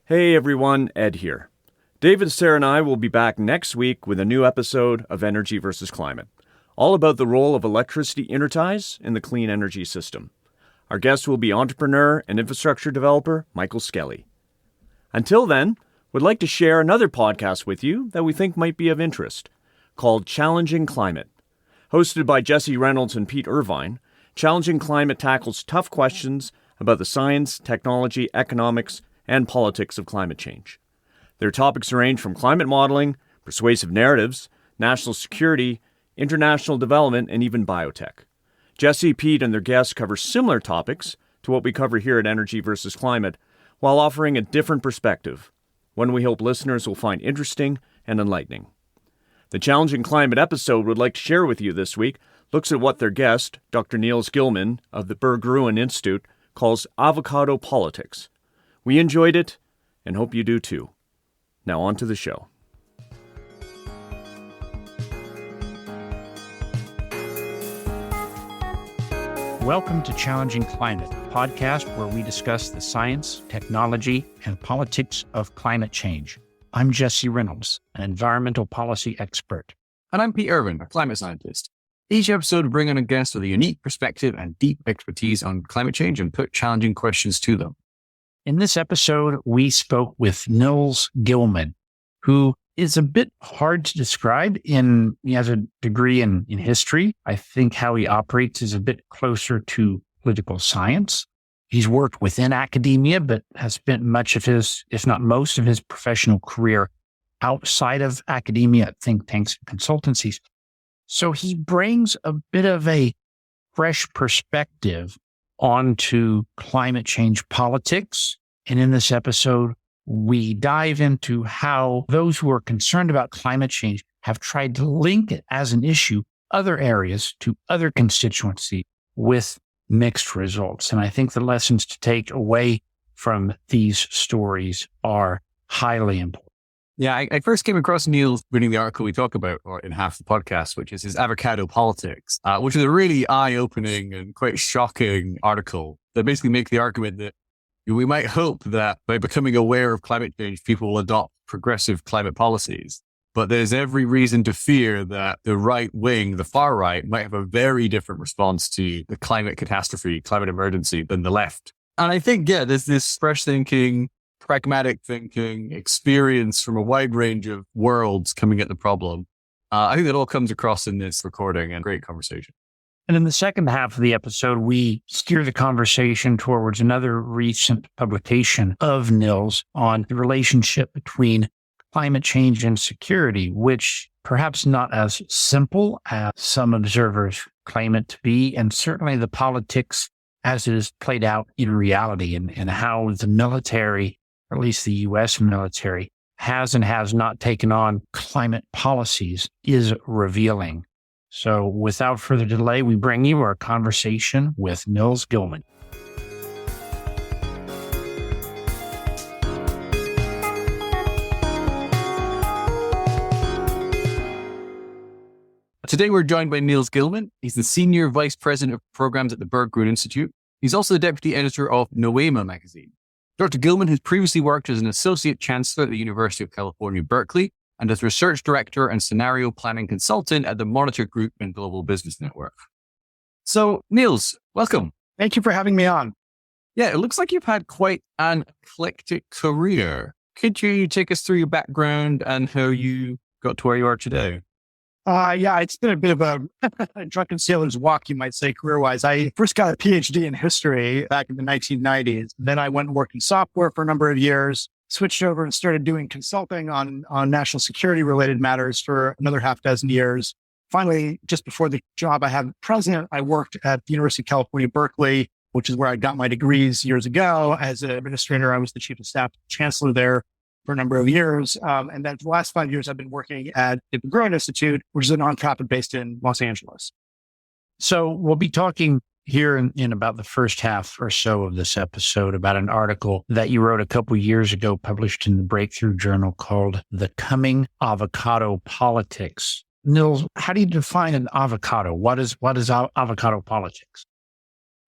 Hey everyone, Ed here. David, Sara, and I will be back next week with a new episode of Energy versus Climate, all about the role of electricity interties in the clean energy system. Our guest will be entrepreneur and infrastructure developer Michael Skelly. Until then, we'd like to share another podcast with you that we think might be of interest, called Challenging Climate. Hosted by Jesse Reynolds and Pete Irvine, Challenging Climate tackles tough questions about the science, technology, economics, and politics of climate change. Their topics range from climate modeling, persuasive narratives, national security, international development, and even biotech. Jesse, Pete, and their guests cover similar topics to what we cover here at Energy versus Climate, while offering a different perspective, one we hope listeners will find interesting and enlightening. The Challenging Climate episode we'd like to share with you this week looks at what their guest, Dr. Nils Gilman of the Berggruen Institute, calls avocado politics. We enjoyed it, and hope you do too. Now on to the show. Welcome to Challenging Climate, a podcast where we discuss the science, technology, and politics of climate change. I'm Jesse Reynolds, an environmental policy expert. And I'm Pete Irvine, a climate scientist. Each episode will bring on a guest with a unique perspective and deep expertise on climate change and put challenging questions to them. In this episode, we spoke with Nils Gilman, who is a bit hard to describe. He has a degree in history. I think how he operates is a bit closer to political science. He's worked within academia, but has spent much of his, if not most of his professional career outside of academia at think tanks and consultancies. So he brings a bit of a fresh perspective onto climate change politics. And in this episode, we dive into how those who are concerned about climate change have tried to link it as an issue, other areas to other constituencies with mixed results. And I think the lessons to take away from these stories are highly important. Yeah, I first came across Nils reading the article we talk about or in half the podcast, which is his avocado politics, which is a really eye-opening and quite shocking article that basically makes the argument that we might hope that by becoming aware of climate change, people will adopt progressive climate policies. But there's every reason to fear that the right wing, the far right, might have a very different response to the climate catastrophe, climate emergency than the left. And I think, there's this fresh thinking, pragmatic thinking, experience from a wide range of worlds coming at the problem. I think that all comes across in this recording and great conversation. And in the second half of the episode, we steer the conversation towards another recent publication of Nils on the relationship between climate change and security, which perhaps not as simple as some observers claim it to be, and certainly the politics as it is played out in reality and how the military, or at least the U.S. military, has and has not taken on climate policies is revealing. So without further delay, we bring you our conversation with Nils Gilman. Today, we're joined by Nils Gilman. He's the Senior Vice President of Programs at the Berggruen Institute. He's also the Deputy Editor of Noema magazine. Dr. Gilman has previously worked as an Associate Chancellor at the University of California, Berkeley, and as Research Director and Scenario Planning Consultant at the Monitor Group and Global Business Network. So, Nils, welcome. Thank you for having me on. Yeah, it looks like you've had quite an eclectic career. Could you take us through your background and how you got to where you are today? It's been a bit of a drunken sailor's walk, you might say, career-wise. I first got a PhD in history back in the 1990s. Then I went and worked in software for a number of years, switched over and started doing consulting on national security-related matters for another half dozen years. Finally, just before the job I had president, I worked at the University of California, Berkeley, which is where I got my degrees years ago. As an administrator, I was the chief of staff chancellor there for a number of years. And then for the last 5 years, I've been working at the Berggruen Institute, which is a nonprofit based in Los Angeles. So we'll be talking here in about the first half or so of this episode about an article that you wrote a couple years ago, published in the Breakthrough Journal, called The Coming Avocado Politics. Nils, how do you define an avocado? What is avocado politics?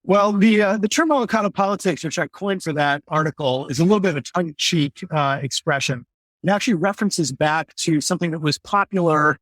Well, the term avocado politics, which I coined for that article, is a little bit of a tongue-in-cheek expression. It actually references back to something that was popular,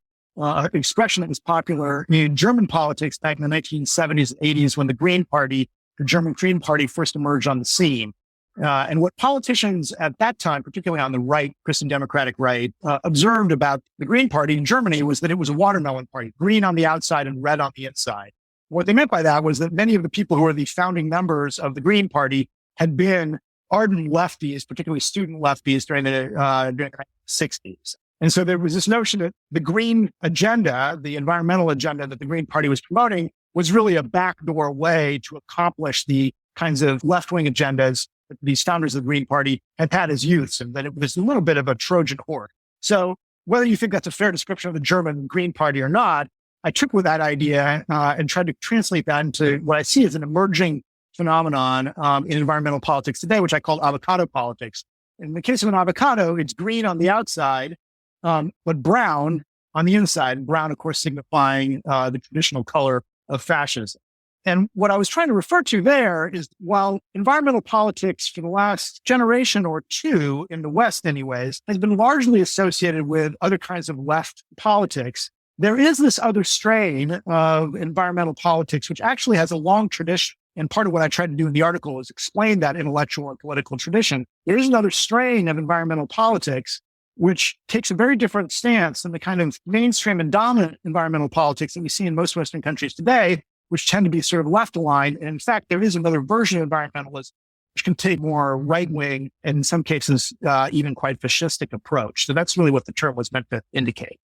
expression that was popular in German politics back in the 1970s and 80s when the Green Party, the German Green Party, first emerged on the scene. And what politicians at that time, particularly on the right, Christian Democratic right, observed about the Green Party in Germany was that it was a watermelon party, green on the outside and red on the inside. What they meant by that was that many of the people who were the founding members of the Green Party had been ardent lefties, particularly student lefties during the 60s. And so there was this notion that the green agenda, the environmental agenda that the Green Party was promoting was really a backdoor way to accomplish the kinds of left-wing agendas that these founders of the Green Party had had as youths, and that it was a little bit of a Trojan horse. So whether you think that's a fair description of the German Green Party or not, I took with that idea and tried to translate that into what I see as an emerging phenomenon in environmental politics today, which I call avocado politics. In the case of an avocado, it's green on the outside, but brown on the inside. Brown, of course, signifying the traditional color of fascism. And what I was trying to refer to there is while environmental politics for the last generation or two in the West anyways, has been largely associated with other kinds of left politics, there is this other strain of environmental politics, which actually has a long tradition. And part of what I tried to do in the article is explain that intellectual and political tradition. There is another strain of environmental politics, which takes a very different stance than the kind of mainstream and dominant environmental politics that we see in most Western countries today, which tend to be sort of left aligned. And in fact, there is another version of environmentalism, which can take more right wing and in some cases, even quite fascistic approach. So that's really what the term was meant to indicate.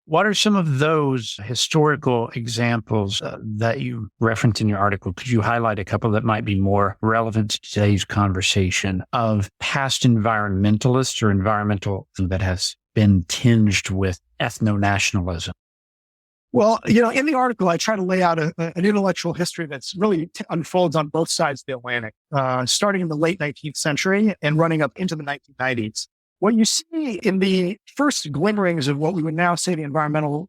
What are some of those historical examples that you referenced in your article? Could you highlight a couple that might be more relevant to today's conversation of past environmentalists or environmental that has been tinged with ethno-nationalism? Well, in the article, I try to lay out an intellectual history that's really unfolds on both sides of the Atlantic, starting in the late 19th century and running up into the 1990s. What you see in the first glimmerings of what we would now say the environmental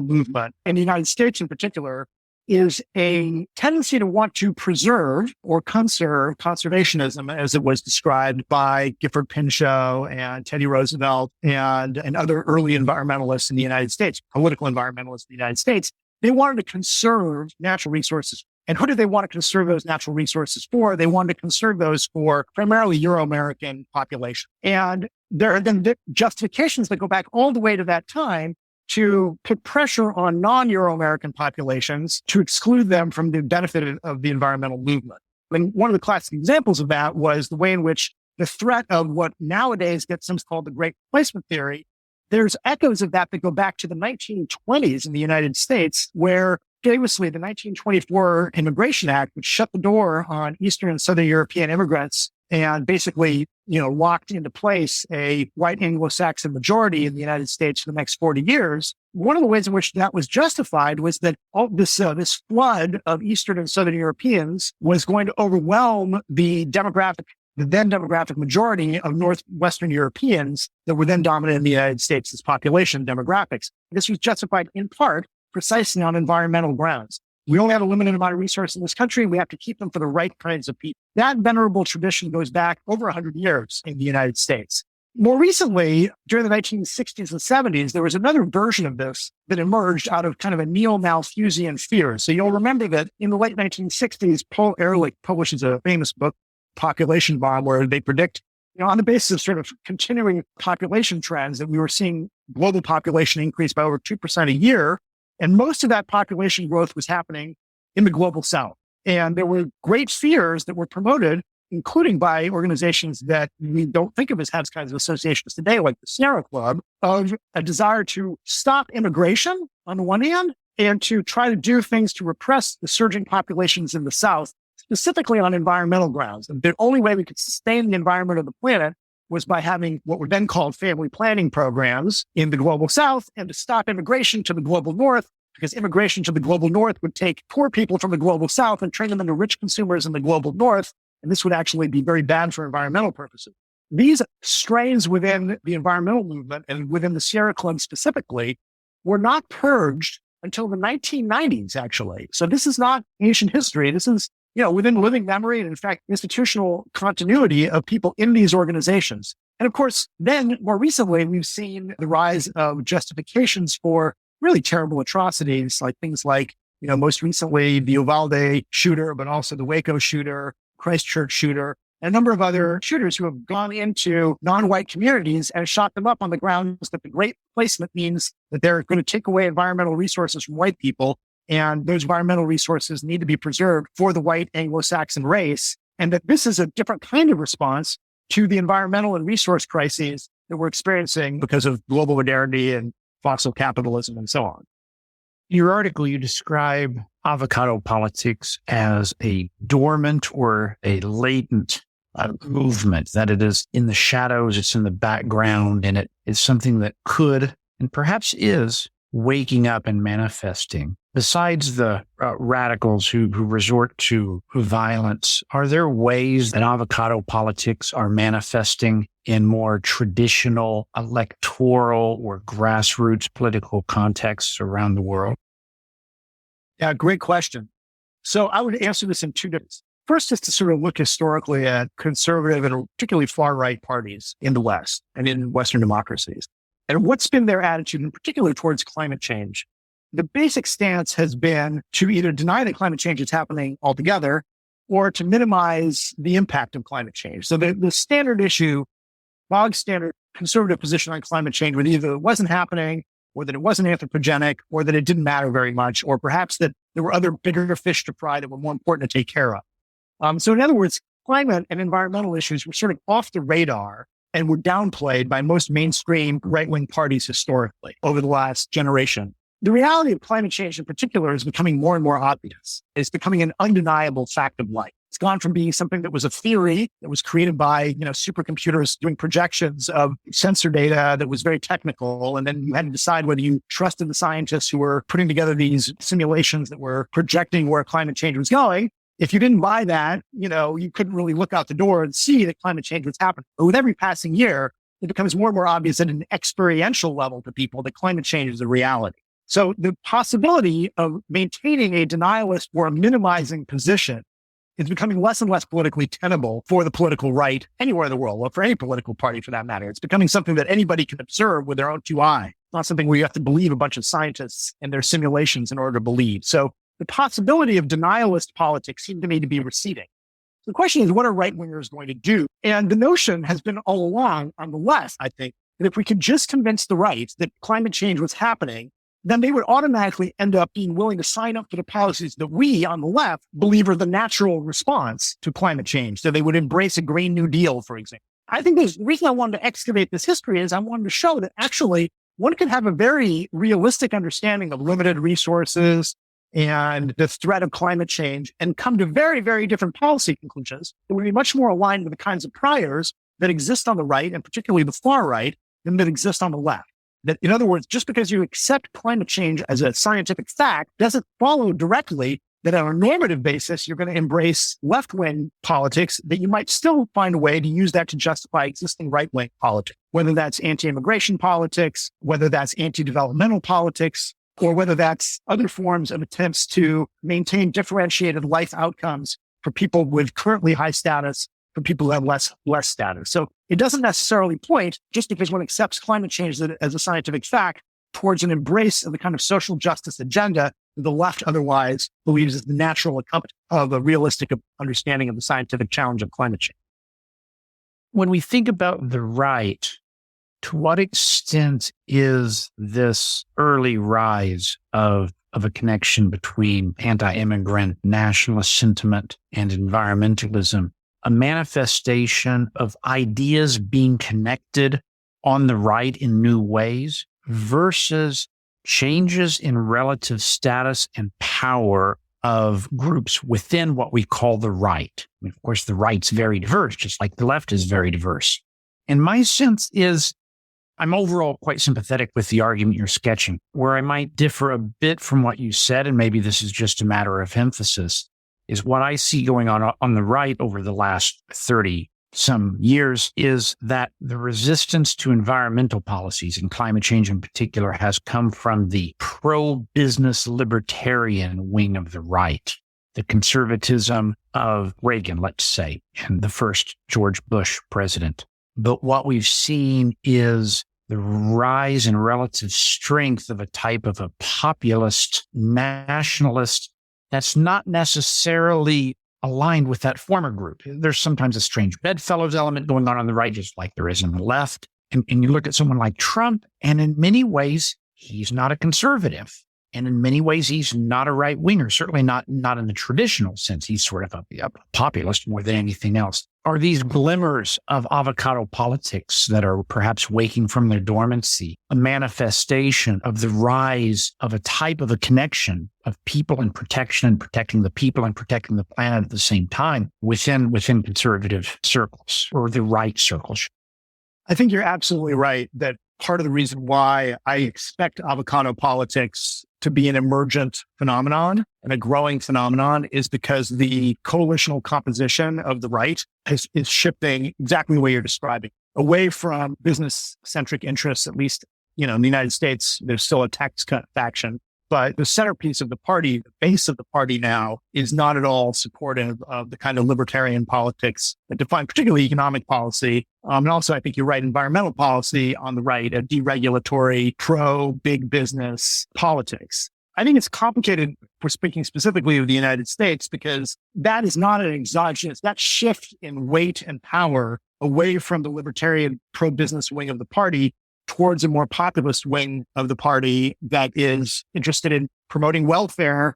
movement in the United States in particular is a tendency to want to preserve or conserve conservationism as it was described by Gifford Pinchot and Teddy Roosevelt and other early environmentalists in the United States, political environmentalists in the United States. They wanted to conserve natural resources. And who did they want to conserve those natural resources for? They wanted to conserve those for primarily Euro-American population. And there have been justifications that go back all the way to that time to put pressure on non-Euro-American populations to exclude them from the benefit of the environmental movement. And one of the classic examples of that was the way in which the threat of what nowadays gets sometimes called the Great Replacement Theory. There's echoes of that go back to the 1920s in the United States, where famously the 1924 Immigration Act, which shut the door on Eastern and Southern European immigrants and basically, locked into place a white Anglo-Saxon majority in the United States for the next 40 years. One of the ways in which that was justified was that all this flood of Eastern and Southern Europeans was going to overwhelm the then demographic majority of Northwestern Europeans that were then dominant in the United States as population demographics. This was justified in part precisely on environmental grounds. We only have a limited amount of resources in this country. We have to keep them for the right kinds of people. That venerable tradition goes back over 100 years in the United States. More recently, during the 1960s and 70s, there was another version of this that emerged out of kind of a neo-Malthusian fear. So you'll remember that in the late 1960s, Paul Ehrlich publishes a famous book, Population Bomb, where they predict, on the basis of sort of continuing population trends, that we were seeing global population increase by over 2% a year. And most of that population growth was happening in the global south. And there were great fears that were promoted, including by organizations that we don't think of as have kinds of associations today, like the Sierra Club, of a desire to stop immigration on the one hand, and to try to do things to repress the surging populations in the south, specifically on environmental grounds. And the only way we could sustain the environment of the planet was by having what were then called family planning programs in the global south, and to stop immigration to the global north, because immigration to the global north would take poor people from the global south and turn them into rich consumers in the global north. And this would actually be very bad for environmental purposes. These strains within the environmental movement and within the Sierra Club specifically were not purged until the 1990s, actually. So this is not ancient history. This is within living memory and in fact, institutional continuity of people in these organizations. And of course, then more recently, we've seen the rise of justifications for really terrible atrocities, like things like, most recently the Uvalde shooter, but also the Waco shooter, Christchurch shooter, and a number of other shooters who have gone into non-white communities and shot them up on the grounds that the great placement means that they're going to take away environmental resources from white people. And those environmental resources need to be preserved for the white Anglo-Saxon race. And that this is a different kind of response to the environmental and resource crises that we're experiencing because of global modernity and fossil capitalism and so on. In your article, you describe avocado politics as a dormant or a latent movement, that it is in the shadows, it's in the background, and it is something that could and perhaps is waking up and manifesting. Besides the radicals who resort to violence, are there ways that avocado politics are manifesting in more traditional electoral or grassroots political contexts around the world? Yeah, great question. So I would answer this in two different. First is to sort of look historically at conservative and particularly far-right parties in the West and in Western democracies. And what's been their attitude, in particular towards climate change? The basic stance has been to either deny that climate change is happening altogether or to minimize the impact of climate change. So the standard issue, bog standard conservative position on climate change would either it wasn't happening or that it wasn't anthropogenic or that it didn't matter very much, or perhaps that there were other bigger fish to fry that were more important to take care of. So in other words, climate and environmental issues were sort of off the radar and were downplayed by most mainstream right-wing parties historically over the last generation. The reality of climate change in particular is becoming more and more obvious. It's becoming an undeniable fact of life. It's gone from being something that was a theory that was created by, supercomputers doing projections of sensor data that was very technical. And then you had to decide whether you trusted the scientists who were putting together these simulations that were projecting where climate change was going. If you didn't buy that, you couldn't really look out the door and see that climate change was happening. But with every passing year, it becomes more and more obvious at an experiential level to people that climate change is a reality. So the possibility of maintaining a denialist or a minimizing position is becoming less and less politically tenable for the political right anywhere in the world, or for any political party for that matter. It's becoming something that anybody can observe with their own two eyes. It's not something where you have to believe a bunch of scientists and their simulations in order to believe. So the possibility of denialist politics seemed to me to be receding. The question is, what are right-wingers going to do? And the notion has been all along on the left, I think, that if we could just convince the right that climate change was happening, then they would automatically end up being willing to sign up for the policies that we on the left believe are the natural response to climate change. So they would embrace a Green New Deal, for example. I think the reason I wanted to excavate this history is I wanted to show that actually one could have a very realistic understanding of limited resources and the threat of climate change and come to very, very different policy conclusions that would be much more aligned with the kinds of priors that exist on the right, and particularly the far right, than that exist on the left. That, in other words, just because you accept climate change as a scientific fact doesn't follow directly that on a normative basis, you're going to embrace left-wing politics, that you might still find a way to use that to justify existing right-wing politics, whether that's anti-immigration politics, whether that's anti-developmental politics, or whether that's other forms of attempts to maintain differentiated life outcomes for people with currently high status, for people who have less status. So it doesn't necessarily point, just because one accepts climate change as a scientific fact, towards an embrace of the kind of social justice agenda that the left otherwise believes is the natural accompaniment of a realistic understanding of the scientific challenge of climate change. When we think about the right, to what extent is this early rise of a connection between anti-immigrant nationalist sentiment and environmentalism a manifestation of ideas being connected on the right in new ways versus changes in relative status and power of groups within what we call the right? I mean, of course, the right's very diverse, just like the left is very diverse. And my sense is I'm overall quite sympathetic with the argument you're sketching. Where I might differ a bit from what you said, and maybe this is just a matter of emphasis, is what I see going on the right over the last 30 some years is that the resistance to environmental policies and climate change in particular has come from the pro-business libertarian wing of the right. The conservatism of Reagan, let's say, and the first George Bush president. But what we've seen is the rise in relative strength of a type of a populist nationalist that's not necessarily aligned with that former group. There's sometimes a strange bedfellows element going on the right, just like there is on the left. And you look at someone like Trump, and in many ways, he's not a conservative. And in many ways, he's not a right winger, certainly not in the traditional sense. He's sort of a populist more than anything else. Are these glimmers of avocado politics that are perhaps waking from their dormancy a manifestation of the rise of a type of a connection of people and protecting the people and protecting the planet at the same time within conservative circles or the right circles? I think you're absolutely right that part of the reason why I expect avocado politics to be an emergent phenomenon and a growing phenomenon is because the coalitional composition of the right is shifting exactly the way you're describing, away from business-centric interests. At least, in the United States, there's still a tax cut faction. But the centerpiece of the party, the base of the party now, is not at all supportive of the kind of libertarian politics that define particularly economic policy. And also, I think you're right, environmental policy on the right, a deregulatory, pro-big business politics. I think it's complicated for speaking specifically of the United States because that is not an exogenous, that shift in weight and power away from the libertarian pro-business wing of the party towards a more populist wing of the party that is interested in promoting welfare,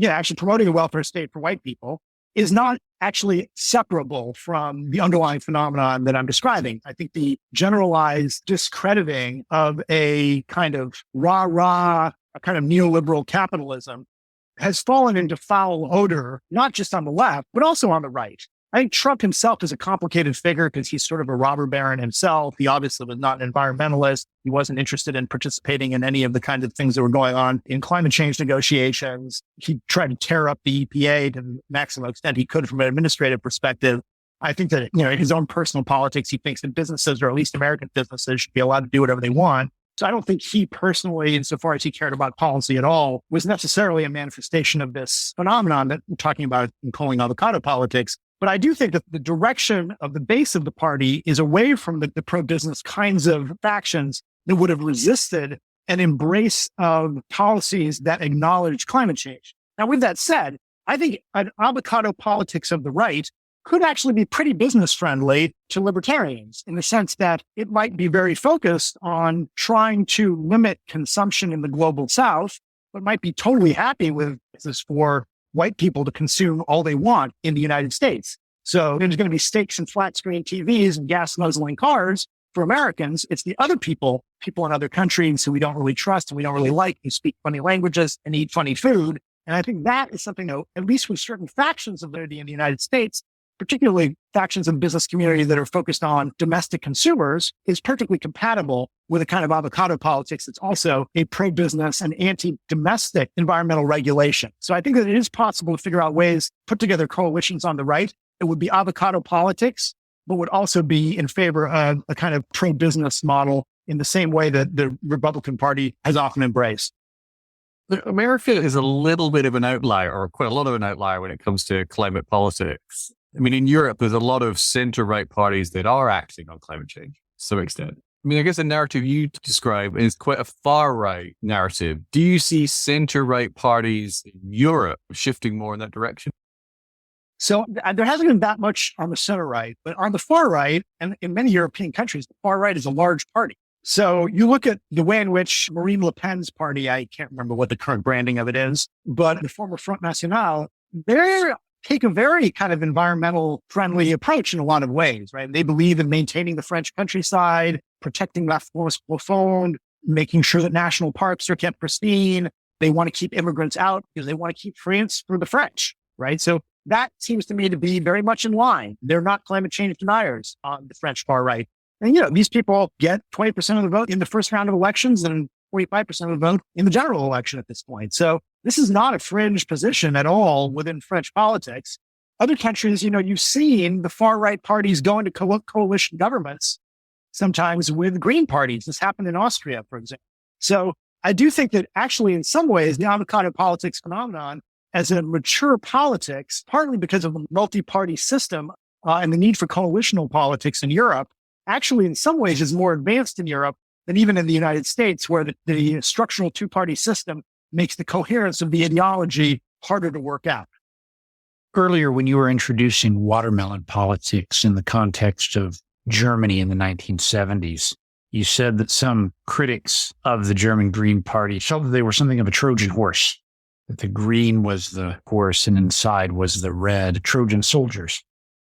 actually promoting a welfare state for white people, is not actually separable from the underlying phenomenon that I'm describing. I think the generalized discrediting of a kind of a kind of neoliberal capitalism has fallen into foul odor, not just on the left, but also on the right. I think Trump himself is a complicated figure because he's sort of a robber baron himself. He obviously was not an environmentalist. He wasn't interested in participating in any of the kinds of things that were going on in climate change negotiations. He tried to tear up the EPA to the maximum extent he could from an administrative perspective. I think that, in his own personal politics, he thinks that businesses, or at least American businesses, should be allowed to do whatever they want. So I don't think he personally, insofar as he cared about policy at all, was necessarily a manifestation of this phenomenon that I'm talking about in calling avocado politics. But I do think that the direction of the base of the party is away from the pro-business kinds of factions that would have resisted an embrace of policies that acknowledge climate change. Now, with that said, I think an avocado politics of the right could actually be pretty business friendly to libertarians in the sense that it might be very focused on trying to limit consumption in the global south, but might be totally happy with this for white people to consume all they want in the United States. So there's going to be steaks and flat screen TVs and gas guzzling cars for Americans. It's the other people in other countries who we don't really trust and we don't really like, who speak funny languages and eat funny food. And I think that is something that, at least with certain factions of liberty in the United States, particularly factions of the business community that are focused on domestic consumers, is perfectly compatible with a kind of avocado politics that's also a pro-business and anti-domestic environmental regulation. So I think that it is possible to figure out ways, put together coalitions on the right that would be avocado politics, but would also be in favor of a kind of pro-business model in the same way that the Republican Party has often embraced. America is a little bit of an outlier, or quite a lot of an outlier when it comes to climate politics. I mean, in Europe, there's a lot of center-right parties that are acting on climate change to some extent. I mean, I guess the narrative you describe is quite a far-right narrative. Do you see center-right parties in Europe shifting more in that direction? So there hasn't been that much on the center right, but on the far right, and in many European countries, the far right is a large party. So you look at the way in which Marine Le Pen's party, I can't remember what the current branding of it is, but the former Front National, they take a very kind of environmental friendly approach in a lot of ways, right? They believe in maintaining the French countryside, protecting La Forêt Profonde, making sure that national parks are kept pristine. They want to keep immigrants out because they want to keep France for the French, right? So that seems to me to be very much in line. They're not climate change deniers on the French far right. And, these people get 20% of the vote in the first round of elections and 45% of the vote in the general election at this point. So this is not a fringe position at all within French politics. Other countries, you've seen the far right parties go into coalition governments, sometimes with green parties. This happened in Austria, for example. So I do think that actually in some ways, the avocado politics phenomenon as a mature politics, partly because of the multi-party system and the need for coalitional politics in Europe, actually in some ways is more advanced in Europe than even in the United States, where the structural two-party system makes the coherence of the ideology harder to work out. Earlier, when you were introducing watermelon politics in the context of Germany in the 1970s, you said that some critics of the German Green Party felt that they were something of a Trojan horse, that the green was the horse and inside was the red Trojan soldiers.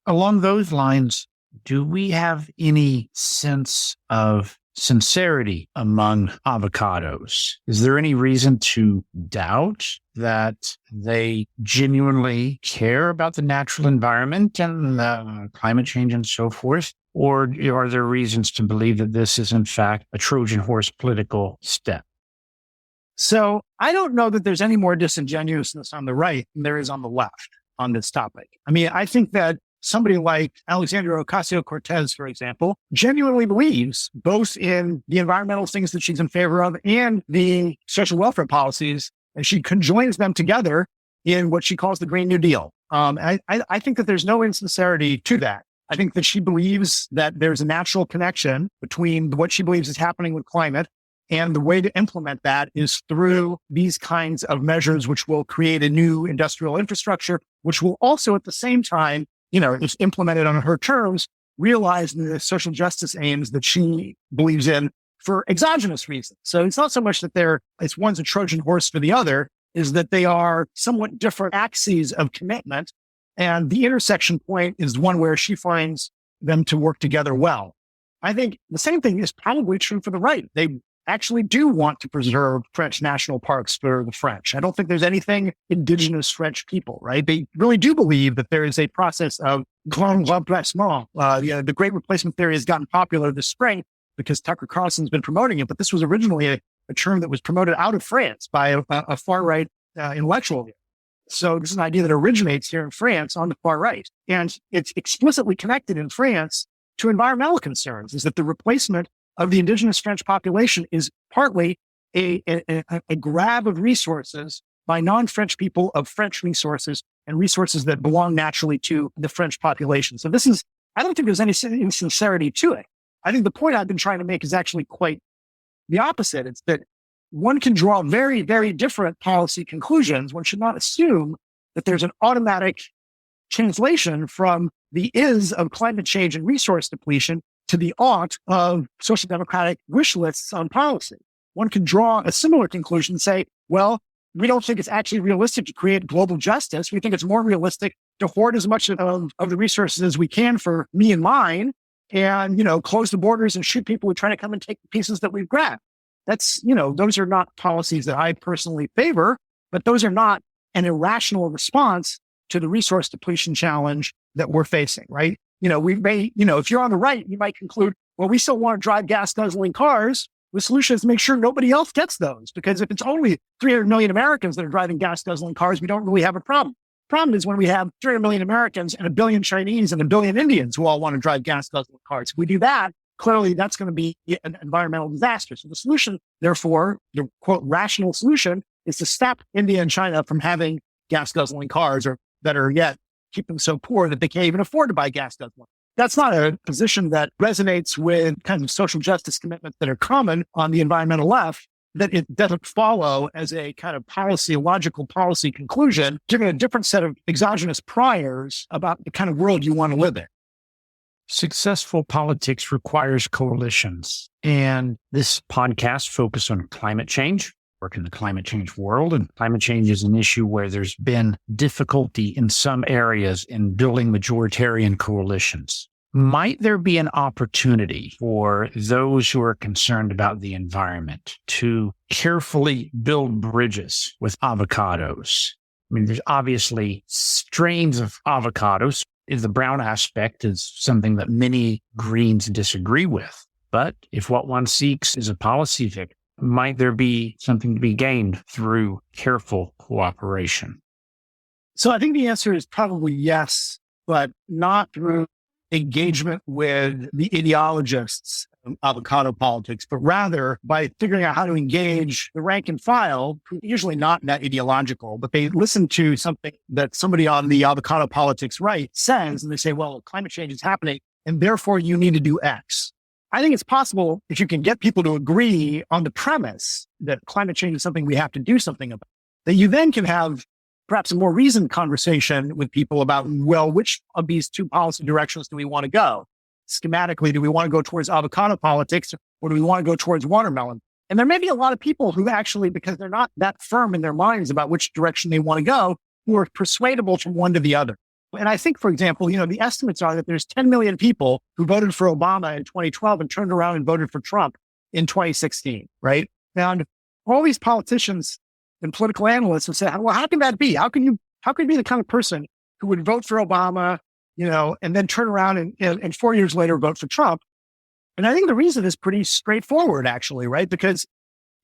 Along those lines, do we have any sense of sincerity among avocados? Is there any reason to doubt that they genuinely care about the natural environment and climate change and so forth? Or are there reasons to believe that this is, in fact, a Trojan horse political step? So I don't know that there's any more disingenuousness on the right than there is on the left on this topic. I mean, I think that somebody like Alexandria Ocasio-Cortez, for example, genuinely believes both in the environmental things that she's in favor of and the social welfare policies, and she conjoins them together in what she calls the Green New Deal. I think that there's no insincerity to that. I think that she believes that there's a natural connection between what she believes is happening with climate, and the way to implement that is through these kinds of measures, which will create a new industrial infrastructure, which will also at the same time, it's implemented on her terms, realize the social justice aims that she believes in for exogenous reasons. So it's not so much that it's one's a Trojan horse for the other, is that they are somewhat different axes of commitment. And the intersection point is one where she finds them to work together well. I think the same thing is probably true for the right. They actually do want to preserve French national parks for the French. I don't think there's anything indigenous French people, right? They really do believe that there is a process of grand remplacement. The great replacement theory has gotten popular this spring because Tucker Carlson's been promoting it, but this was originally a term that was promoted out of France by a far-right intellectual. So this is an idea that originates here in France on the far right. And it's explicitly connected in France to environmental concerns, is that the replacement of the indigenous French population is partly a grab of resources by non-French people of French resources and resources that belong naturally to the French population. So I don't think there's any insincerity to it. I think the point I've been trying to make is actually quite the opposite. It's that one can draw very, very different policy conclusions. One should not assume that there's an automatic translation from the is of climate change and resource depletion to the ought of social democratic wish lists on policy. One can draw a similar conclusion and say, well, we don't think it's actually realistic to create global justice. We think it's more realistic to hoard as much of the resources as we can for me and mine and, close the borders and shoot people who try to come and take the pieces that we've grabbed. That's, those are not policies that I personally favor, but those are not an irrational response to the resource depletion challenge that we're facing, right? If you're on the right, you might conclude, well, we still want to drive gas guzzling cars. The solution is to make sure nobody else gets those, because if it's only 300 million Americans that are driving gas guzzling cars, we don't really have a problem. The problem is when we have 300 million Americans and 1 billion Chinese and 1 billion Indians who all want to drive gas guzzling cars. If we do that, clearly that's going to be an environmental disaster. So the solution, therefore, the quote rational solution is to stop India and China from having gas guzzling cars, or better yet, keep them so poor that they can't even afford to buy gas guzzling. That's not a position that resonates with kind of social justice commitments that are common on the environmental left, that it doesn't follow as a kind of logical policy conclusion, given a different set of exogenous priors about the kind of world you want to live in. Successful politics requires coalitions. And this podcast focused on climate change, work in the climate change world. And climate change is an issue where there's been difficulty in some areas in building majoritarian coalitions. Might there be an opportunity for those who are concerned about the environment to carefully build bridges with avocados? I mean, there's obviously strains of avocados. The brown aspect is something that many Greens disagree with. But if what one seeks is a policy fix, might there be something to be gained through careful cooperation? So I think the answer is probably yes, but not through engagement with the ideologists avocado politics, but rather by figuring out how to engage the rank and file, who usually not that ideological, but they listen to something that somebody on the avocado politics right says, and they say, well, climate change is happening, and therefore you need to do X. I think it's possible if you can get people to agree on the premise that climate change is something we have to do something about, that you then can have perhaps a more reasoned conversation with people about, well, which of these two policy directions do we want to go? Schematically, do we want to go towards avocado politics or do we want to go towards watermelon? And there may be a lot of people who actually, because they're not that firm in their minds about which direction they want to go, who are persuadable from one to the other. And I think, for example, the estimates are that there's 10 million people who voted for Obama in 2012 and turned around and voted for Trump in 2016, right? And all these politicians and political analysts have said, well, how can that be? How can you be the kind of person who would vote for Obama, and then turn around and 4 years later vote for Trump? And I think the reason is pretty straightforward, actually, right? Because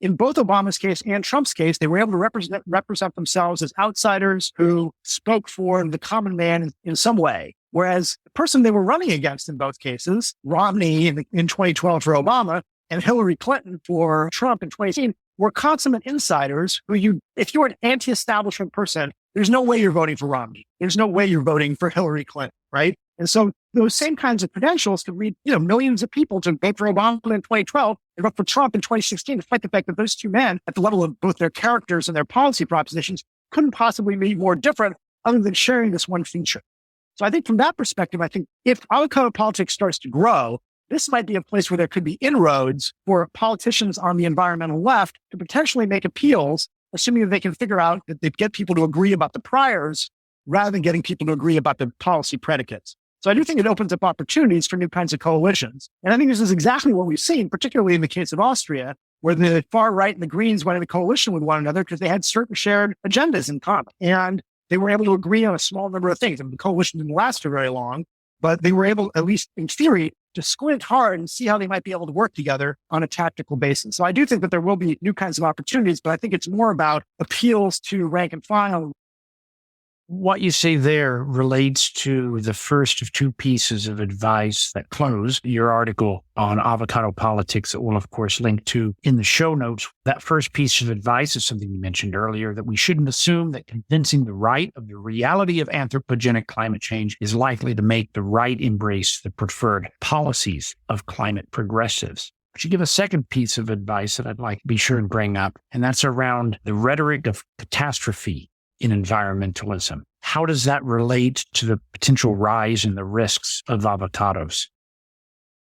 in both Obama's case and Trump's case, they were able to represent themselves as outsiders who spoke for the common man in some way. Whereas the person they were running against in both cases, Romney in 2012 for Obama and Hillary Clinton for Trump in 2018, were consummate insiders who if you're an anti-establishment person, there's no way you're voting for Romney. There's no way you're voting for Hillary Clinton, right? And so those same kinds of credentials could lead, millions of people to vote for Obama in 2012 and vote for Trump in 2016, despite the fact that those two men, at the level of both their characters and their policy propositions, couldn't possibly be more different other than sharing this one feature. So I think from that perspective, I think if avocado politics starts to grow, this might be a place where there could be inroads for politicians on the environmental left to potentially make appeals, assuming that they can figure out that they get people to agree about the priors rather than getting people to agree about the policy predicates. So I do think it opens up opportunities for new kinds of coalitions. And I think this is exactly what we've seen, particularly in the case of Austria, where the far right and the Greens went into coalition with one another because they had certain shared agendas in common. And they were able to agree on a small number of things. And the coalition didn't last for very long, but they were able, at least in theory, to squint hard and see how they might be able to work together on a tactical basis. So I do think that there will be new kinds of opportunities, but I think it's more about appeals to rank and file. What you say there relates to the first of two pieces of advice that close your article on avocado politics that we'll, of course, link to in the show notes. That first piece of advice is something you mentioned earlier, that we shouldn't assume that convincing the right of the reality of anthropogenic climate change is likely to make the right embrace the preferred policies of climate progressives. But you give a second piece of advice that I'd like to be sure and bring up, and that's around the rhetoric of catastrophe in environmentalism. How does that relate to the potential rise in the risks of avocados?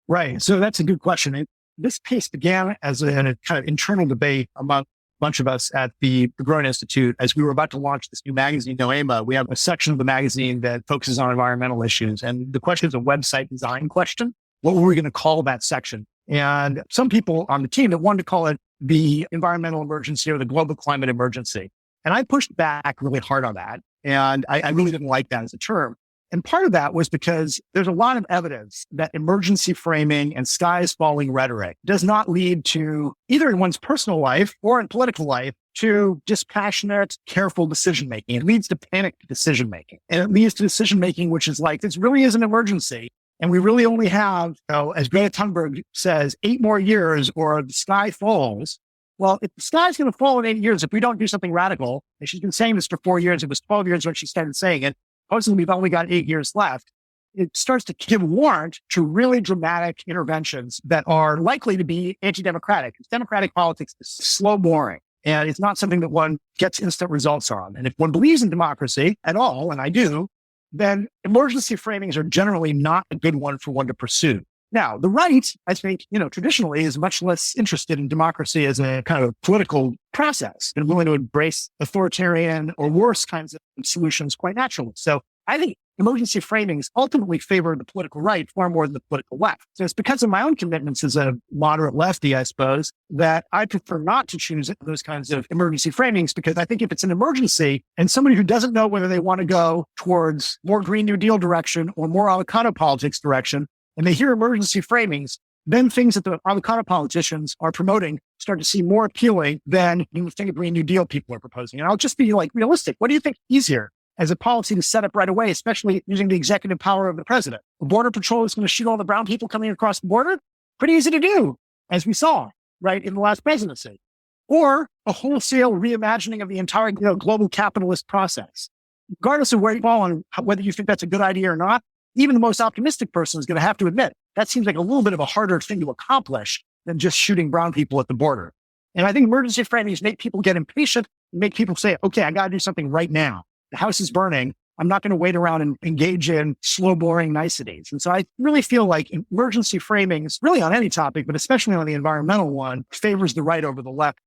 Right. So that's a good question. And this piece began as a kind of internal debate among a bunch of us at the Growing Institute. As we were about to launch this new magazine, Noema, we have a section of the magazine that focuses on environmental issues. And the question is a website design question. What were we going to call that section? And some people on the team that wanted to call it the environmental emergency or the global climate emergency. And I pushed back really hard on that. And I really didn't like that as a term. And part of that was because there's a lot of evidence that emergency framing and skies falling rhetoric does not lead to, either in one's personal life or in political life, to dispassionate, careful decision-making. It leads to panicked decision-making. And it leads to decision-making, which is like, this really is an emergency. And we really only have, as Greta Thunberg says, 8 more years or the sky falls. Well, if the sky's going to fall in 8 years, if we don't do something radical, and she's been saying this for 4 years, it was 12 years when she started saying it, supposedly we've only got 8 years left, it starts to give warrant to really dramatic interventions that are likely to be anti-democratic. Democratic politics is slow, boring, and it's not something that one gets instant results on. And if one believes in democracy at all, and I do, then emergency framings are generally not a good one for one to pursue. Now, the right, I think, traditionally is much less interested in democracy as a kind of political process and willing to embrace authoritarian or worse kinds of solutions quite naturally. So I think emergency framings ultimately favor the political right far more than the political left. So it's because of my own commitments as a moderate lefty, I suppose, that I prefer not to choose those kinds of emergency framings, because I think if it's an emergency and somebody who doesn't know whether they want to go towards more Green New Deal direction or more avocado politics direction, and they hear emergency framings, then things that the avocado politicians are promoting start to seem more appealing than you think of Green New Deal people are proposing. And I'll just be realistic. What do you think is easier as a policy to set up right away, especially using the executive power of the president? The border patrol is going to shoot all the brown people coming across the border? Pretty easy to do, as we saw, right, in the last presidency. Or a wholesale reimagining of the entire global capitalist process. Regardless of where you fall on whether you think that's a good idea or not, even the most optimistic person is going to have to admit that seems like a little bit of a harder thing to accomplish than just shooting brown people at the border. And I think emergency framings make people get impatient, make people say, okay, I got to do something right now. The house is burning. I'm not going to wait around and engage in slow, boring niceties. And so I really feel like emergency framings, really on any topic, but especially on the environmental one, favors the right over the left.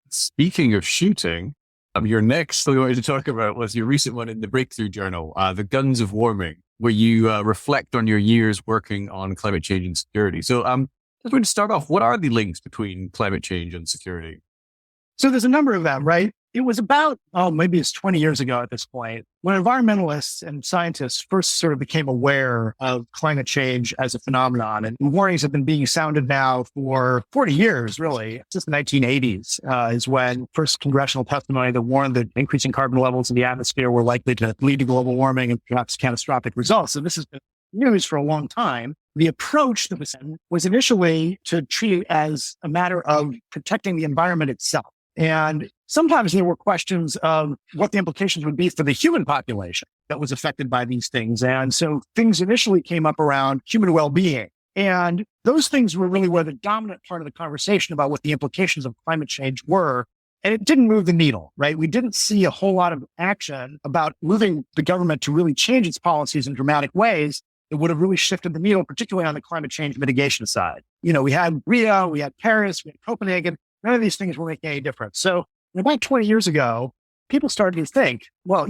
Speaking of shooting, your next thing I wanted to talk about was your recent one in the Breakthrough Journal, The Guns of Warming, where you reflect on your years working on climate change and security. So just want to start off, what are the links between climate change and security? So there's a number of them, right? It was about, maybe it's 20 years ago at this point, when environmentalists and scientists first sort of became aware of climate change as a phenomenon. And warnings have been being sounded now for 40 years, really. Since the 1980s is when first congressional testimony that warned that increasing carbon levels in the atmosphere were likely to lead to global warming and perhaps catastrophic results. So this has been news for a long time. The approach that was initially to treat it as a matter of protecting the environment itself. And sometimes there were questions of what the implications would be for the human population that was affected by these things. And so things initially came up around human well-being. And those things were really where the dominant part of the conversation about what the implications of climate change were. And it didn't move the needle, right? We didn't see a whole lot of action about moving the government to really change its policies in dramatic ways that would have really shifted the needle, particularly on the climate change mitigation side. We had Rio, we had Paris, we had Copenhagen. None of these things were making any difference. So about 20 years ago, people started to think, well,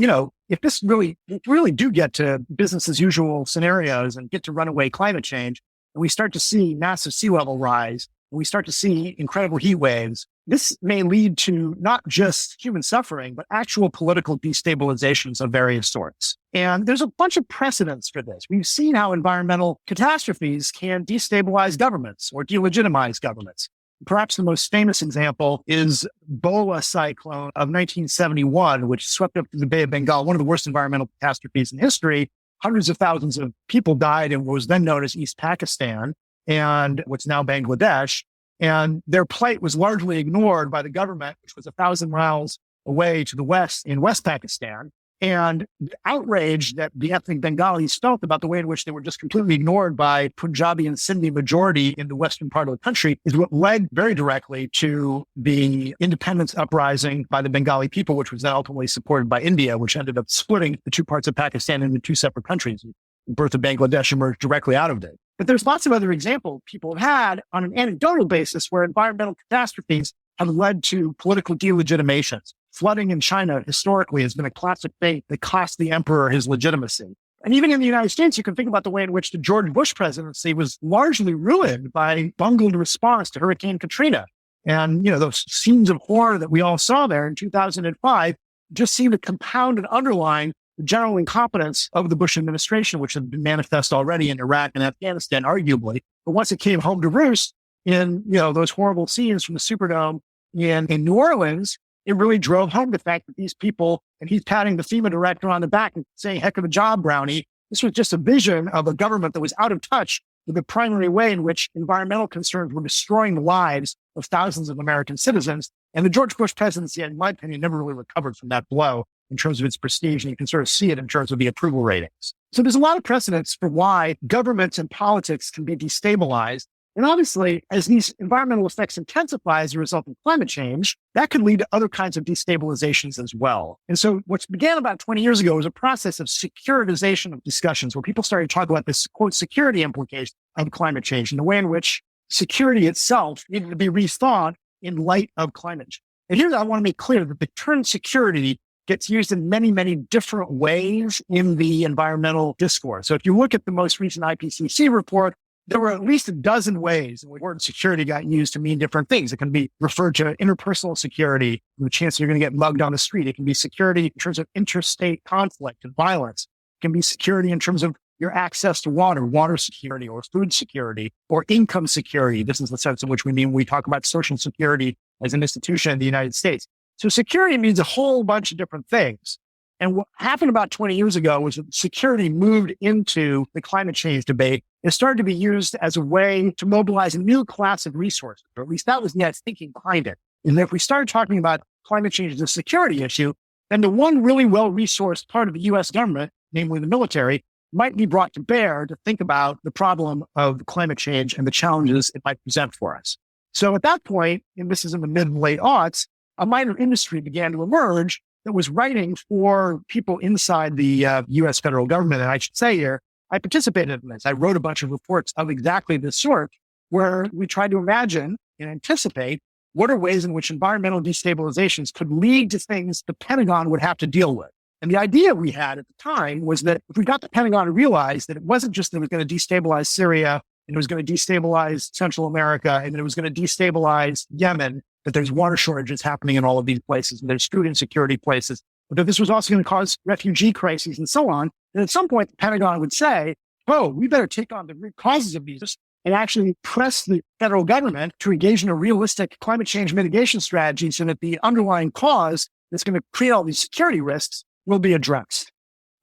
if this really do get to business as usual scenarios and get to runaway climate change, and we start to see massive sea level rise, and we start to see incredible heat waves, this may lead to not just human suffering, but actual political destabilizations of various sorts. And there's a bunch of precedents for this. We've seen how environmental catastrophes can destabilize governments or delegitimize governments. Perhaps the most famous example is Bola cyclone of 1971, which swept up through the Bay of Bengal, one of the worst environmental catastrophes in history. Hundreds of thousands of people died in what was then known as East Pakistan and what's now Bangladesh. And their plight was largely ignored by the government, which was 1,000 miles away to the west in West Pakistan. And the outrage that the ethnic Bengalis felt about the way in which they were just completely ignored by Punjabi and Sindhi majority in the western part of the country is what led very directly to the independence uprising by the Bengali people, which was then ultimately supported by India, which ended up splitting the two parts of Pakistan into two separate countries. The birth of Bangladesh emerged directly out of it. But there's lots of other examples people have had on an anecdotal basis where environmental catastrophes have led to political delegitimations. Flooding in China historically has been a classic fate that cost the emperor his legitimacy. And even in the United States, you can think about the way in which the George Bush presidency was largely ruined by bungled response to Hurricane Katrina. And, those scenes of horror that we all saw there in 2005 just seem to compound and underline the general incompetence of the Bush administration, which had been manifest already in Iraq and Afghanistan, arguably. But once it came home to roost in, those horrible scenes from the Superdome in New Orleans, it really drove home the fact that these people, and he's patting the FEMA director on the back and saying, heck of a job, Brownie. This was just a vision of a government that was out of touch with the primary way in which environmental concerns were destroying the lives of thousands of American citizens. And the George Bush presidency, in my opinion, never really recovered from that blow in terms of its prestige. And you can sort of see it in terms of the approval ratings. So there's a lot of precedents for why governments and politics can be destabilized. And obviously, as these environmental effects intensify as a result of climate change, that could lead to other kinds of destabilizations as well. And so what began about 20 years ago was a process of securitization of discussions where people started talking about this, quote, security implication of climate change and the way in which security itself needed to be rethought in light of climate change. And here I want to make clear that the term security gets used in many, many different ways in the environmental discourse. So if you look at the most recent IPCC report, there were at least a dozen ways in which the word security got used to mean different things. It can be referred to interpersonal security, the chance that you're going to get mugged on the street. It can be security in terms of interstate conflict and violence. It can be security in terms of your access to water security or food security or income security. This is the sense in which we mean when we talk about social security as an institution in the United States. So security means a whole bunch of different things. And what happened about 20 years ago was that security moved into the climate change debate. It started to be used as a way to mobilize a new class of resources, or at least that was Ned's thinking behind it. And if we started talking about climate change as a security issue, then the one really well-resourced part of the U.S. government, namely the military, might be brought to bear to think about the problem of climate change and the challenges it might present for us. So at that point, and this is in the mid and late aughts, a minor industry began to emerge that was writing for people inside the U.S. federal government. And I should say here, I participated in this. I wrote a bunch of reports of exactly this sort, where we tried to imagine and anticipate what are ways in which environmental destabilizations could lead to things the Pentagon would have to deal with. And the idea we had at the time was that if we got the Pentagon to realize that it wasn't just that it was going to destabilize Syria, and it was going to destabilize Central America, and it was going to destabilize Yemen, that there's water shortages happening in all of these places, and there's food insecurity places, but that this was also going to cause refugee crises and so on. And at some point, the Pentagon would say, oh, we better take on the root causes of these and actually press the federal government to engage in a realistic climate change mitigation strategy so that the underlying cause that's going to create all these security risks will be addressed.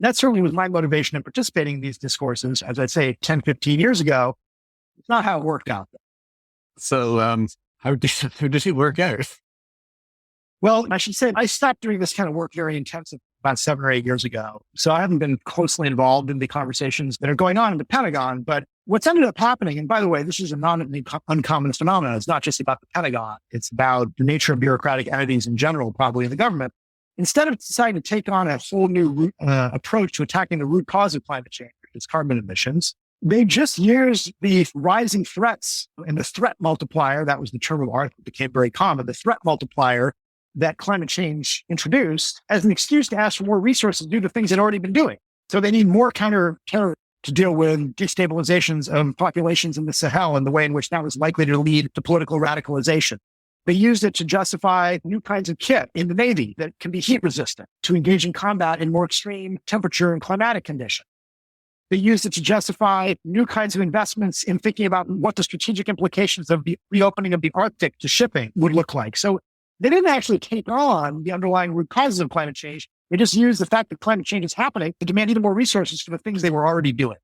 That certainly was my motivation in participating in these discourses, as I'd say 10, 15 years ago. It's not how it worked out. So how did it work out? Well, I should say I stopped doing this kind of work very intensive about 7 or 8 years ago. So I haven't been closely involved in the conversations that are going on in the Pentagon. But what's ended up happening, and by the way, this is a uncommon phenomenon. It's not just about the Pentagon. It's about the nature of bureaucratic entities in general, probably in the government. Instead of deciding to take on a whole new approach to attacking the root cause of climate change, which is carbon emissions, they just used the rising threats and the threat multiplier. That was the term of art that became very common. The threat multiplier that climate change introduced as an excuse to ask for more resources to do the things they'd already been doing. So they need more counter-terror to deal with destabilizations of populations in the Sahel and the way in which that was likely to lead to political radicalization. They used it to justify new kinds of kit in the Navy that can be heat resistant to engage in combat in more extreme temperature and climatic conditions. They used it to justify new kinds of investments in thinking about what the strategic implications of the reopening of the Arctic to shipping would look like. So they didn't actually take on the underlying root causes of climate change. They just used the fact that climate change is happening to demand even more resources for the things they were already doing.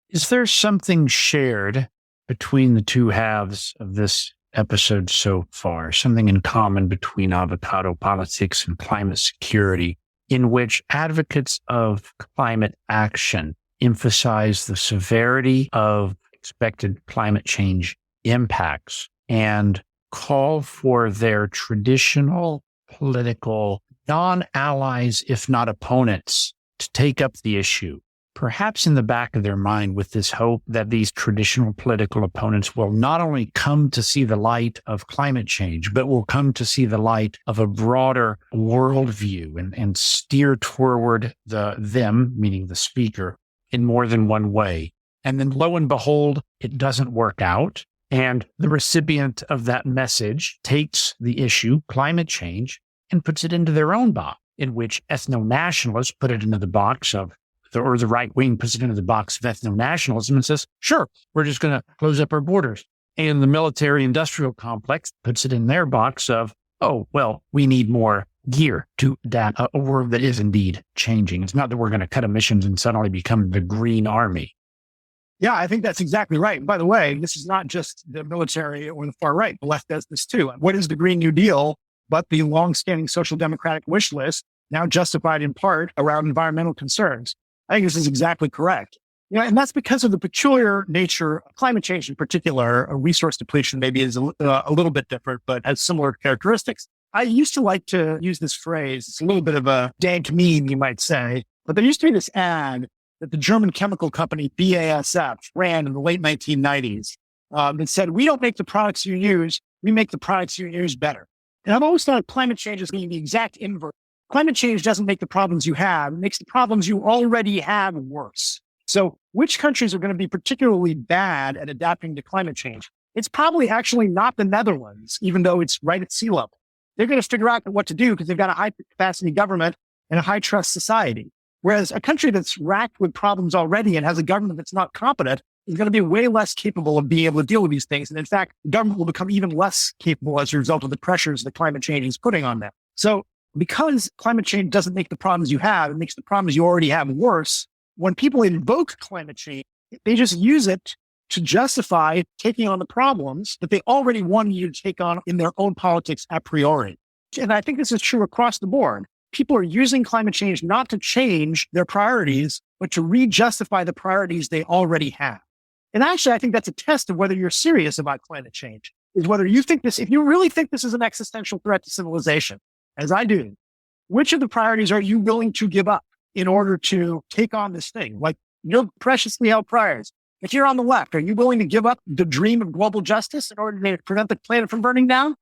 Is there something shared between the two halves of this episode so far, something in common between avocado politics and climate security, in which advocates of climate action emphasize the severity of expected climate change impacts and call for their traditional political non-allies, if not opponents, to take up the issue, perhaps in the back of their mind with this hope that these traditional political opponents will not only come to see the light of climate change, but will come to see the light of a broader worldview and steer toward them, meaning the speaker, in more than one way. And then lo and behold, it doesn't work out. And the recipient of that message takes the issue, climate change, and puts it into their own box, in which ethno-nationalists put it into the box of, or the right wing puts it into the box of ethno-nationalism and says, sure, we're just going to close up our borders. And the military-industrial complex puts it in their box of, oh, well, we need more gear to adapt a world that is indeed changing. It's not that we're going to cut emissions and suddenly become the Green Army. Yeah, I think that's exactly right. And by the way, this is not just the military or the far right. The left does this too. What is the Green New Deal but the longstanding social democratic wish list, now justified in part around environmental concerns? I think this is exactly correct. And that's because of the peculiar nature of climate change in particular. A resource depletion maybe is a little bit different, but has similar characteristics. I used to like to use this phrase. It's a little bit of a dank meme, you might say, but there used to be this ad that the German chemical company BASF ran in the late 1990s that said, we don't make the products you use, we make the products you use better. And I've always thought climate change is being the exact inverse. Climate change doesn't make the problems you have, it makes the problems you already have worse. So which countries are going to be particularly bad at adapting to climate change? It's probably actually not the Netherlands, even though it's right at sea level. They're going to figure out what to do because they've got a high capacity government and a high trust society. Whereas a country that's racked with problems already and has a government that's not competent is going to be way less capable of being able to deal with these things. And in fact, the government will become even less capable as a result of the pressures that climate change is putting on them. So because climate change doesn't make the problems you have, it makes the problems you already have worse. When people invoke climate change, they just use it to justify taking on the problems that they already wanted you to take on in their own politics a priori. And I think this is true across the board. People are using climate change not to change their priorities, but to re-justify the priorities they already have. And actually, I think that's a test of whether you're serious about climate change, is whether you think this, if you really think this is an existential threat to civilization, as I do, which of the priorities are you willing to give up in order to take on this thing? Like your preciously held priorities. If you're on the left, are you willing to give up the dream of global justice in order to prevent the planet from burning down?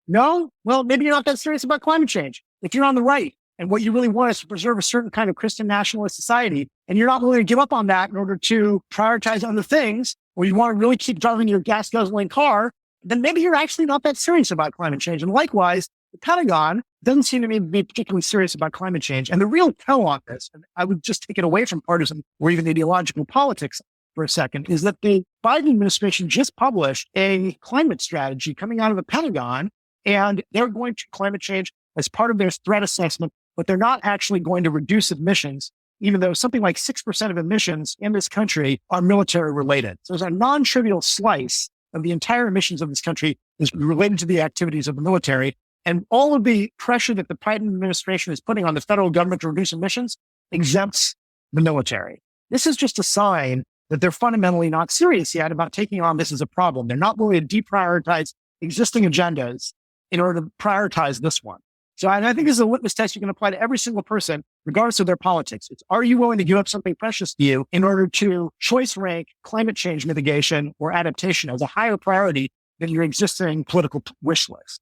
No? Well, maybe you're not that serious about climate change. If you're on the right and what you really want is to preserve a certain kind of Christian nationalist society, and you're not willing to give up on that in order to prioritize other things, or you want to really keep driving your gas guzzling car, then maybe you're actually not that serious about climate change. And likewise, the Pentagon doesn't seem to me to be particularly serious about climate change. And the real tell on this, and I would just take it away from partisan or even ideological politics for a second, is that the Biden administration just published a climate strategy coming out of the Pentagon, and they're going to climate change as part of their threat assessment, but they're not actually going to reduce emissions, even though something like 6% of emissions in this country are military related. So there's a non-trivial slice of the entire emissions of this country is related to the activities of the military. And all of the pressure that the Biden administration is putting on the federal government to reduce emissions exempts the military. This is just a sign that they're fundamentally not serious yet about taking on this as a problem. They're not willing to deprioritize existing agendas in order to prioritize this one. So I think this is a litmus test you can apply to every single person, regardless of their politics. It's, are you willing to give up something precious to you in order to choice rank climate change mitigation or adaptation as a higher priority than your existing political wish list?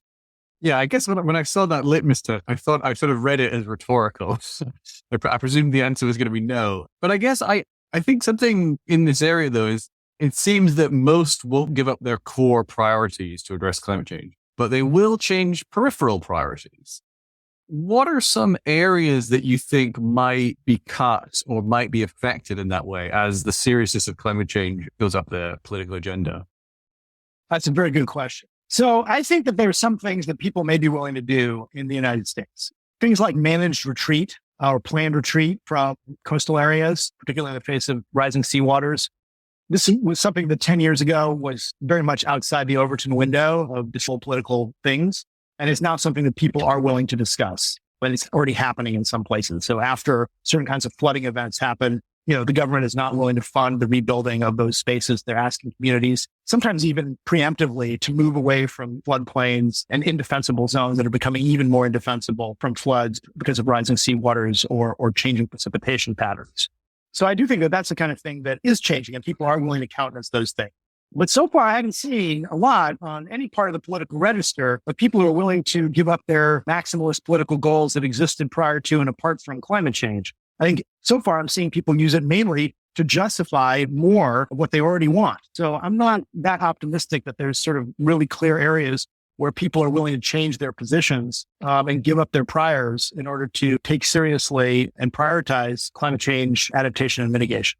Yeah, I guess when I saw that litmus test, I thought I sort of read it as rhetorical. I presumed the answer was going to be no. But I guess I think something in this area, though, is it seems that most won't give up their core priorities to address climate change, but they will change peripheral priorities. What are some areas that you think might be cut or might be affected in that way as the seriousness of climate change goes up the political agenda? That's a very good question. So I think that there are some things that people may be willing to do in the United States. Things like managed retreat or planned retreat from coastal areas, particularly in the face of rising seawaters. This was something that 10 years ago was very much outside the Overton window of this whole political things. And it's now something that people are willing to discuss, but it's already happening in some places. So after certain kinds of flooding events happen, the government is not willing to fund the rebuilding of those spaces. They're asking communities, sometimes even preemptively, to move away from floodplains and indefensible zones that are becoming even more indefensible from floods because of rising seawaters or changing precipitation patterns. So I do think that that's the kind of thing that is changing, and people are willing to countenance those things. But so far, I haven't seen a lot on any part of the political register of people who are willing to give up their maximalist political goals that existed prior to and apart from climate change. I think so far I'm seeing people use it mainly to justify more of what they already want. So I'm not that optimistic that there's sort of really clear areas where people are willing to change their positions and give up their priors in order to take seriously and prioritize climate change, adaptation, and mitigation.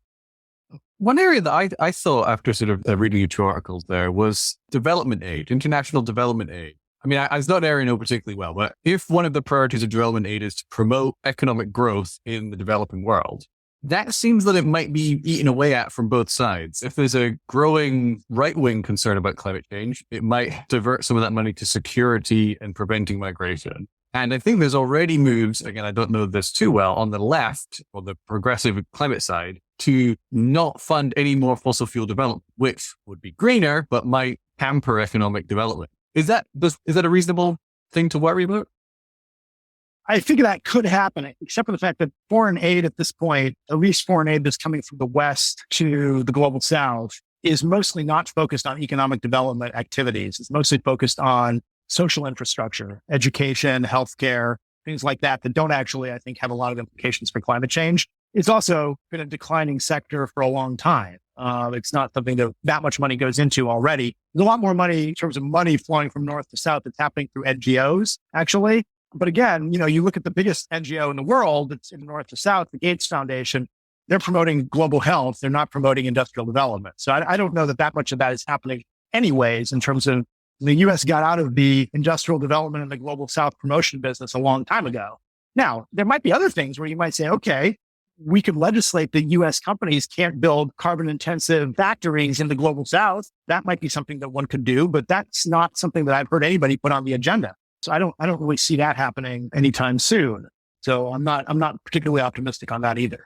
One area that I thought after sort of reading your two articles there was development aid, international development aid. I mean, it's not an area I know particularly well, but if one of the priorities of development aid is to promote economic growth in the developing world, that seems that it might be eaten away at from both sides. If there's a growing right-wing concern about climate change, it might divert some of that money to security and preventing migration. And I think there's already moves, again, I don't know this too well, on the left or the progressive climate side to not fund any more fossil fuel development, which would be greener, but might hamper economic development. Is that a reasonable thing to worry about? I think that could happen, except for the fact that foreign aid at this point, at least foreign aid that's coming from the West to the global South, is mostly not focused on economic development activities. It's mostly focused on social infrastructure, education, healthcare, things like that don't actually, I think, have a lot of implications for climate change. It's also been a declining sector for a long time. It's not something that much money goes into already. There's a lot more money in terms of money flowing from north to south that's happening through NGOs, actually. But again, you look at the biggest NGO in the world that's in north to south, the Gates Foundation, they're promoting global health. They're not promoting industrial development. So I don't know that much of that is happening anyways in terms of The U.S. got out of the industrial development and the global South promotion business a long time ago. Now, there might be other things where you might say, okay, we could legislate that U.S. companies can't build carbon-intensive factories in the global South. That might be something that one could do, but that's not something that I've heard anybody put on the agenda. So I don't really see that happening anytime soon. So I'm not particularly optimistic on that either.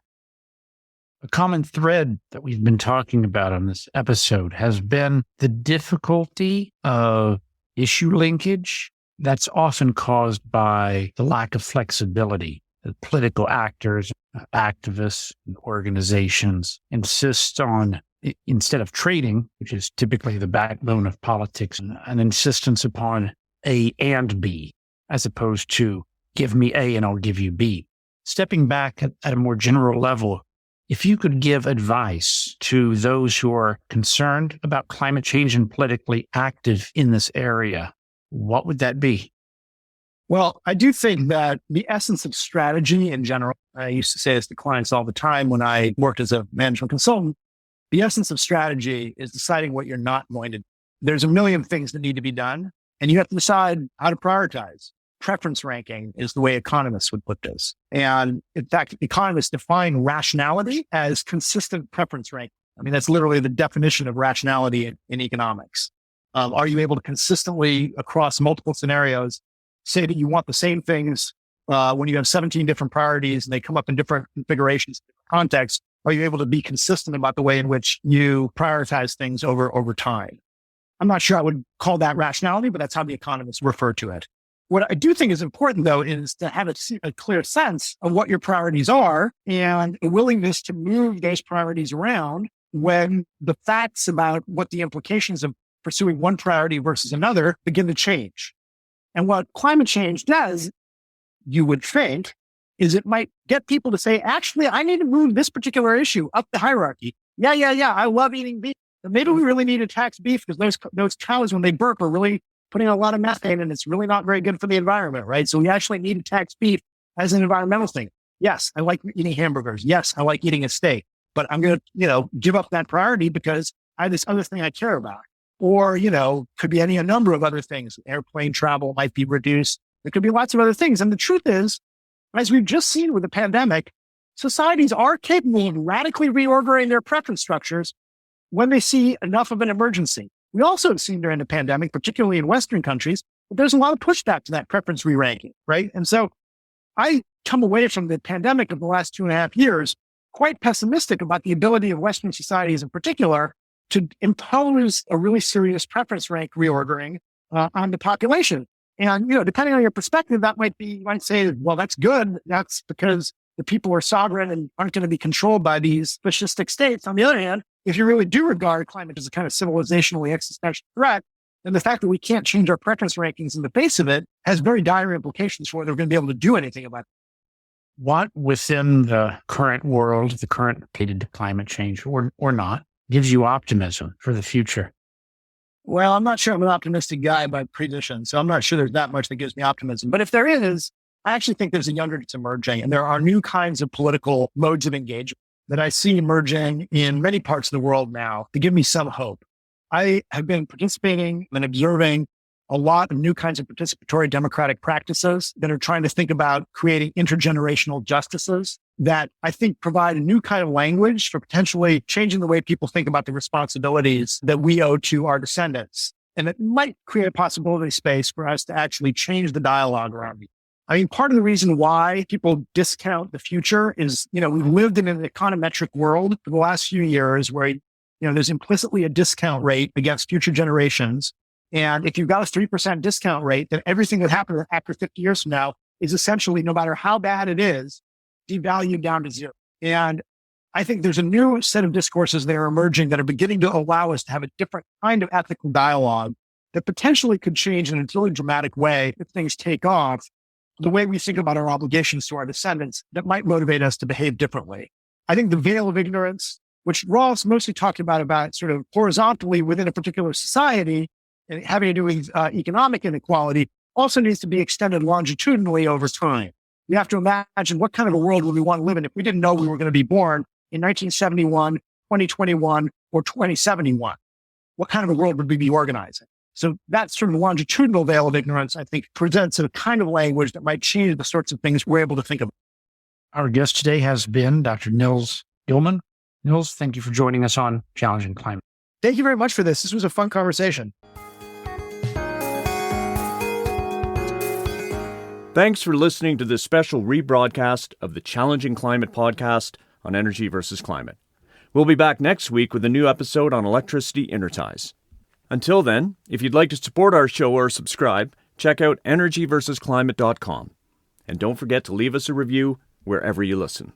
A common thread that we've been talking about on this episode has been the difficulty of issue linkage that's often caused by the lack of flexibility that political actors, activists, and organizations insist on, instead of trading, which is typically the backbone of politics, an insistence upon A and B, as opposed to give me A and I'll give you B. Stepping back at a more general level, if you could give advice to those who are concerned about climate change and politically active in this area, what would that be? Well, I do think that the essence of strategy in general, I used to say this to clients all the time when I worked as a management consultant, the essence of strategy is deciding what you're not going to do. There's a million things that need to be done, and you have to decide how to prioritize. Preference ranking is the way economists would put this. And in fact, economists define rationality as consistent preference ranking. I mean, that's literally the definition of rationality in economics. Are you able to consistently, across multiple scenarios, say that you want the same things when you have 17 different priorities and they come up in different configurations, different contexts? Are you able to be consistent about the way in which you prioritize things over time? I'm not sure I would call that rationality, but that's how the economists refer to it. What I do think is important, though, is to have a clear sense of what your priorities are and a willingness to move those priorities around when the facts about what the implications of pursuing one priority versus another begin to change. And what climate change does, you would think, is it might get people to say, actually, I need to move this particular issue up the hierarchy. Yeah, I love eating beef. But maybe we really need to tax beef because those cows, when they burp, are really putting a lot of methane and it's really not very good for the environment, right? So we actually need to tax beef as an environmental thing. Yes, I like eating hamburgers. Yes, I like eating a steak, but I'm going to, give up that priority because I have this other thing I care about. Or, could be a number of other things. Airplane travel might be reduced. There could be lots of other things. And the truth is, as we've just seen with the pandemic, societies are capable of radically reordering their preference structures when they see enough of an emergency. We also have seen during the pandemic, particularly in Western countries, that there's a lot of pushback to that preference re-ranking, right? And so I come away from the pandemic of the last 2.5 years quite pessimistic about the ability of Western societies in particular to impose a really serious preference rank reordering on the population. And, depending on your perspective, that might be, you might say, well, that's good. That's because the people are sovereign and aren't going to be controlled by these fascistic states. On the other hand, if you really do regard climate as a kind of civilizationally existential threat, then the fact that we can't change our preference rankings in the face of it has very dire implications for whether we're going to be able to do anything about it. What within the current world, the current related to climate change or not, gives you optimism for the future? Well, I'm not sure I'm an optimistic guy by tradition, so I'm not sure there's that much that gives me optimism. But if there is, I actually think there's a younger that's emerging, and there are new kinds of political modes of engagement that I see emerging in many parts of the world now to give me some hope. I have been participating and observing a lot of new kinds of participatory democratic practices that are trying to think about creating intergenerational justices that I think provide a new kind of language for potentially changing the way people think about the responsibilities that we owe to our descendants. And it might create a possibility space for us to actually change the dialogue around it. I mean, part of the reason why people discount the future is, we've lived in an econometric world for the last few years where, there's implicitly a discount rate against future generations. And if you've got a 3% discount rate, then everything that happens after 50 years from now is essentially, no matter how bad it is, devalued down to zero. And I think there's a new set of discourses that are emerging that are beginning to allow us to have a different kind of ethical dialogue that potentially could change in a really dramatic way if things take off the way we think about our obligations to our descendants that might motivate us to behave differently. I think the veil of ignorance, which Rawls mostly talked about sort of horizontally within a particular society and having to do with economic inequality, also needs to be extended longitudinally over time. We have to imagine what kind of a world would we want to live in if we didn't know we were going to be born in 1971, 2021, or 2071. What kind of a world would we be organizing? So that sort of longitudinal veil of ignorance, I think, presents a kind of language that might change the sorts of things we're able to think of. Our guest today has been Dr. Nils Gilman. Nils, thank you for joining us on Challenging Climate. Thank you very much for this. This was a fun conversation. Thanks for listening to this special rebroadcast of the Challenging Climate podcast on energy versus climate. We'll be back next week with a new episode on electricity interties. Until then, if you'd like to support our show or subscribe, check out energyversusclimate.com. And don't forget to leave us a review wherever you listen.